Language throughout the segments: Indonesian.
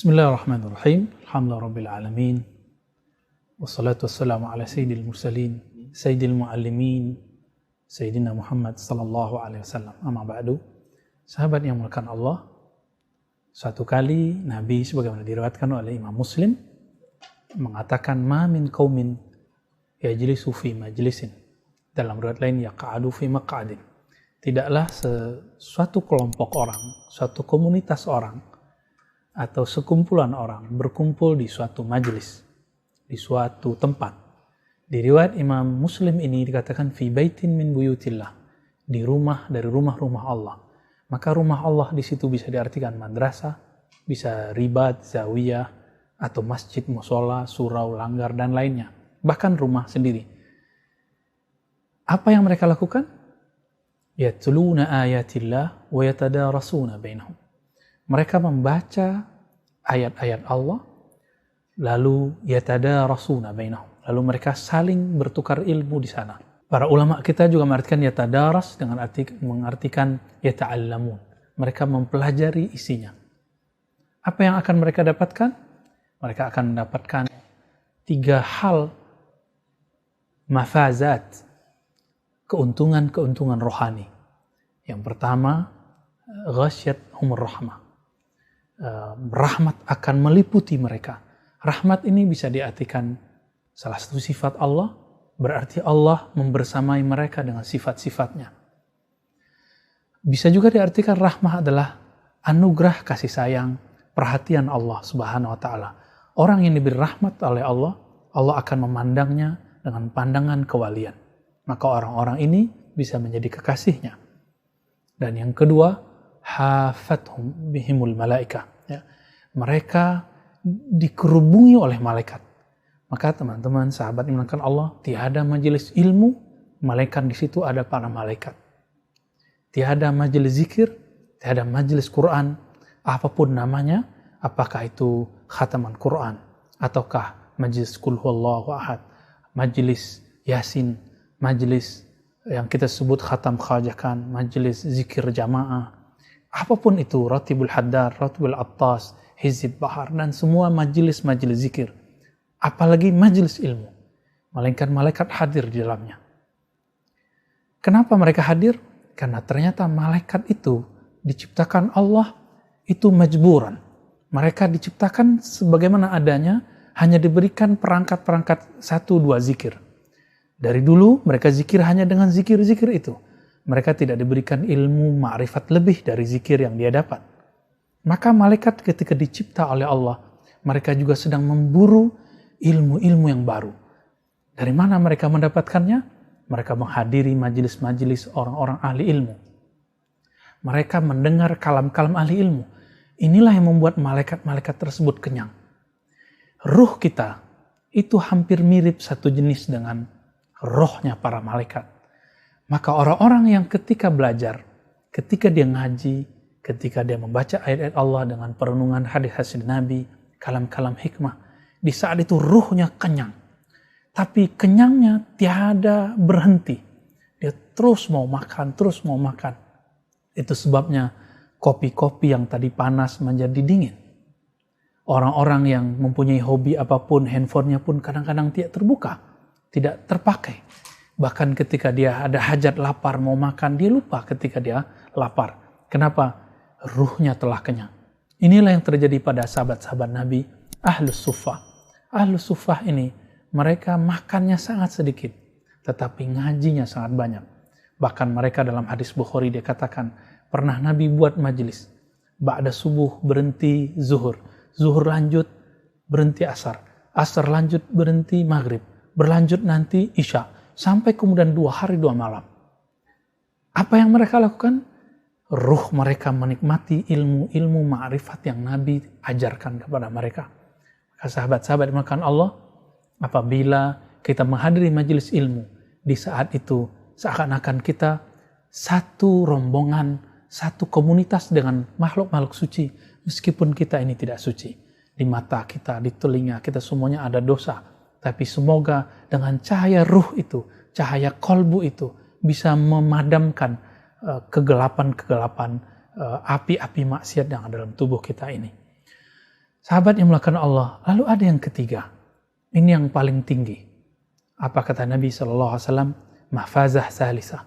Bismillahirrahmanirrahim. Alhamdulillahirabbil alamin. Wassalatu wassalamu ala sayyidil mursalin, sayyidil muallimin, sayyidina Muhammad sallallahu alaihi wasallam. Amma ba'du. Sahabat yang dimuliakan Allah, suatu kali Nabi sebagaimana diriwayatkan oleh Imam Muslim mengatakan ma min qaumin yajlisu fi majlisin. Dalam riwayat lain yaq'adu fi maq'adin. Tidaklah suatu kelompok orang, suatu komunitas orang atau sekumpulan orang berkumpul di suatu majelis, di suatu tempat. Di riwayat Imam Muslim ini dikatakan fi baitin min buyutillah, di rumah dari rumah-rumah Allah. Maka rumah Allah di situ bisa diartikan madrasah, bisa ribat, zawiyah, atau masjid, musola, surau, langgar, dan lainnya. Bahkan rumah sendiri. Apa yang mereka lakukan? Yatluna ayatillah wa yatadarasuna bainahum. Mereka membaca ayat-ayat Allah, lalu yatadarasuna bainahum. Lalu mereka saling bertukar ilmu di sana. Para ulama kita juga mengartikan yatadaras dengan mengartikan yata'allamun. Mereka mempelajari isinya. Apa yang akan mereka dapatkan? Mereka akan mendapatkan 3 hal mafazat, keuntungan-keuntungan rohani. Yang pertama, ghasyiyatuhumur rahmah. Rahmat akan meliputi mereka. Rahmat ini bisa diartikan salah satu sifat Allah, berarti Allah membersamai mereka dengan sifat-sifatnya. Bisa juga diartikan rahmah adalah anugerah kasih sayang, perhatian Allah Subhanahu wa taala. Orang yang diberi rahmat oleh Allah, Allah akan memandangnya dengan pandangan kewalian. Maka orang-orang ini bisa menjadi kekasihnya. Dan yang kedua, hafathum bihimul malaika. Ya. Mereka dikerubungi oleh malaikat. Maka teman-teman, sahabat yang dimuliakan Allah, tiada majelis ilmu, malaikat di situ ada para malaikat. Tiada majelis zikir, tiada majelis Quran, apapun namanya, apakah itu khataman Quran, ataukah majelis qul huwallahu ahad, majelis yasin, majelis yang kita sebut khatam khajakan, majelis zikir jamaah, apapun itu, ratibul haddar, ratibul attas, hizib bahar, dan semua majelis-majelis zikir. Apalagi majelis ilmu. Malaikat-malaikat hadir di dalamnya. Kenapa mereka hadir? Karena ternyata malaikat itu diciptakan Allah itu majburan. Mereka diciptakan sebagaimana adanya, hanya diberikan perangkat-perangkat 1-2 zikir. Dari dulu mereka zikir hanya dengan zikir-zikir itu. Mereka tidak diberikan ilmu ma'rifat lebih dari zikir yang dia dapat. Maka malaikat ketika dicipta oleh Allah, mereka juga sedang memburu ilmu-ilmu yang baru. Dari mana mereka mendapatkannya? Mereka menghadiri majelis-majelis orang-orang ahli ilmu. Mereka mendengar kalam-kalam ahli ilmu. Inilah yang membuat malaikat-malaikat tersebut kenyang. Ruh kita itu hampir mirip satu jenis dengan rohnya para malaikat. Maka orang-orang yang ketika belajar, ketika dia ngaji, ketika dia membaca ayat-ayat Allah dengan perenungan hadis-hadis Nabi, kalam-kalam hikmah, di saat itu ruhnya kenyang. Tapi kenyangnya tiada berhenti. Dia terus mau makan, terus mau makan. Itu sebabnya kopi-kopi yang tadi panas menjadi dingin. Orang-orang yang mempunyai hobi apapun, handphonenya pun kadang-kadang tidak terbuka, tidak terpakai. Bahkan ketika dia ada hajat lapar mau makan, dia lupa ketika dia lapar. Kenapa? Ruhnya telah kenyang. Inilah yang terjadi pada sahabat-sahabat Nabi, Ahlus Suffah. Ahlus Suffah ini, mereka makannya sangat sedikit, tetapi ngajinya sangat banyak. Bahkan mereka dalam hadis Bukhari dia katakan, pernah Nabi buat majelis. Ba'da subuh berhenti zuhur. Zuhur lanjut, berhenti asar. Asar lanjut, berhenti maghrib. Berlanjut nanti isya. Sampai kemudian 2 hari 2 malam. Apa yang mereka lakukan? Ruh mereka menikmati ilmu-ilmu ma'rifat yang Nabi ajarkan kepada mereka. Maka sahabat-sahabat dimakan Allah, apabila kita menghadiri majelis ilmu, di saat itu seakan-akan kita satu rombongan, satu komunitas dengan makhluk-makhluk suci, meskipun kita ini tidak suci. Di mata kita, di telinga kita semuanya ada dosa. Tapi semoga dengan cahaya ruh itu, cahaya kolbu itu, bisa memadamkan kegelapan-kegelapan, api-api maksiat yang ada dalam tubuh kita ini. Sahabat yang melakukan Allah. Lalu ada yang ketiga. Ini yang paling tinggi. Apa kata Nabi SAW? Mahfazah salisah.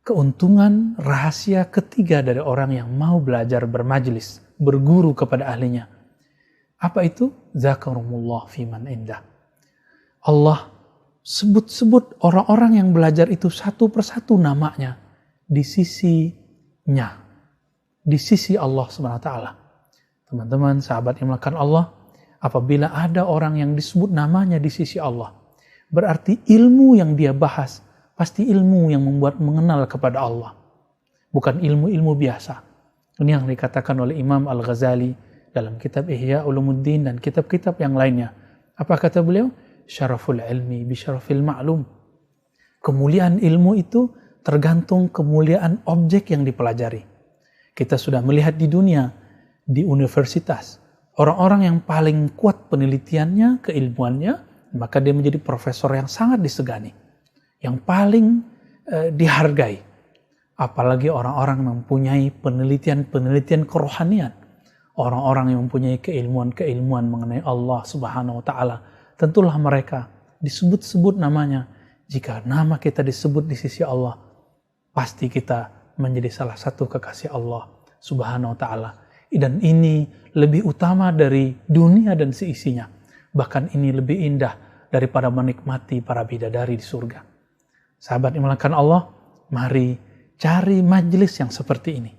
Keuntungan rahasia ketiga dari orang yang mau belajar bermajlis, berguru kepada ahlinya. Apa itu? Zakarumullah fiman indah. Allah sebut-sebut orang-orang yang belajar itu satu persatu namanya di sisinya, di sisi Allah Subhanahu wa taala. Teman-teman, sahabat yang melakukan Allah, apabila ada orang yang disebut namanya di sisi Allah, berarti ilmu yang dia bahas pasti ilmu yang membuat mengenal kepada Allah, bukan ilmu-ilmu biasa. Ini yang dikatakan oleh Imam Al-Ghazali dalam kitab Ihya Ulumuddin dan kitab-kitab yang lainnya. Apa kata beliau? Syaraful ilmi bi syarafil ma'lum. Kemuliaan ilmu itu tergantung kemuliaan objek yang dipelajari. Kita sudah melihat di dunia, di universitas, orang-orang yang paling kuat penelitiannya, keilmuannya, maka dia menjadi profesor yang sangat disegani, yang paling dihargai. Apalagi orang-orang yang mempunyai penelitian-penelitian kerohanian, orang-orang yang mempunyai keilmuan-keilmuan mengenai Allah Subhanahu wa taala, tentulah mereka disebut-sebut namanya. Jika nama kita disebut di sisi Allah, pasti kita menjadi salah satu kekasih Allah Subhanahu wa taala. Dan ini lebih utama dari dunia dan seisinya. Bahkan ini lebih indah daripada menikmati para bidadari di surga. Sahabat yang melakukan Allah, mari cari majelis yang seperti ini.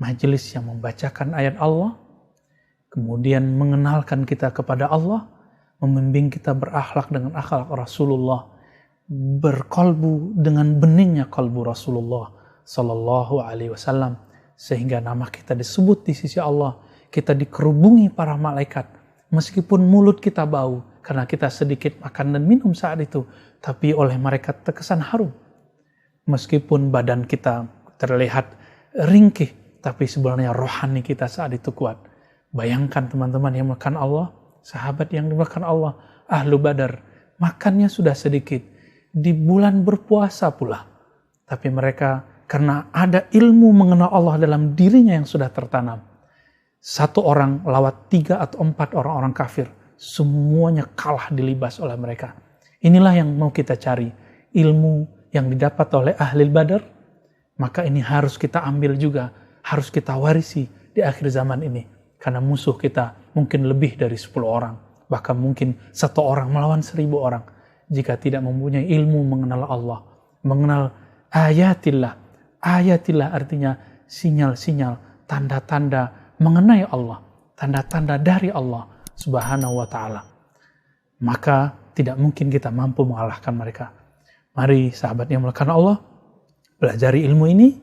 Majelis yang membacakan ayat Allah, kemudian mengenalkan kita kepada Allah, membimbing kita berakhlak dengan akhlak Rasulullah, berkolbu dengan beningnya kolbu Rasulullah Sallallahu Alaihi Wasallam, sehingga nama kita disebut di sisi Allah, kita dikerubungi para malaikat, meskipun mulut kita bau karena kita sedikit makan dan minum saat itu, tapi oleh mereka terkesan harum. Meskipun badan kita terlihat ringkih, tapi sebenarnya rohani kita saat itu kuat. Bayangkan teman-teman yang makan Allah, sahabat yang dimakan Allah, ahlu Badar, makannya sudah sedikit, di bulan berpuasa pula. Tapi mereka karena ada ilmu mengenal Allah dalam dirinya yang sudah tertanam. Satu orang lawat 3 atau 4 orang-orang kafir, semuanya kalah dilibas oleh mereka. Inilah yang mau kita cari, ilmu yang didapat oleh ahli Badar, maka ini harus kita ambil juga, harus kita warisi di akhir zaman ini. Karena musuh kita mungkin lebih dari 10 orang. Bahkan mungkin 1 orang melawan 1000 orang. Jika tidak mempunyai ilmu mengenal Allah. Mengenal ayatillah. Ayatillah artinya sinyal-sinyal, tanda-tanda mengenai Allah. Tanda-tanda dari Allah Subhanahu wa ta'ala. Maka tidak mungkin kita mampu mengalahkan mereka. Mari sahabat yang melakukan Allah, pelajari ilmu ini.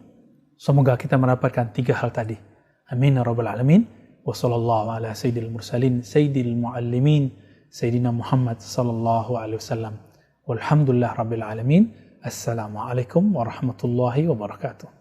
Semoga kita mendapatkan 3 hal tadi. Amin ya rabbal alamin. Wa sallallahu ala sayyidil mursalin, sayyidil muallimin, sayyidina Muhammad sallallahu alaihi wasallam. Walhamdulillah rabbil alamin. Assalamualaikum warahmatullahi wabarakatuh.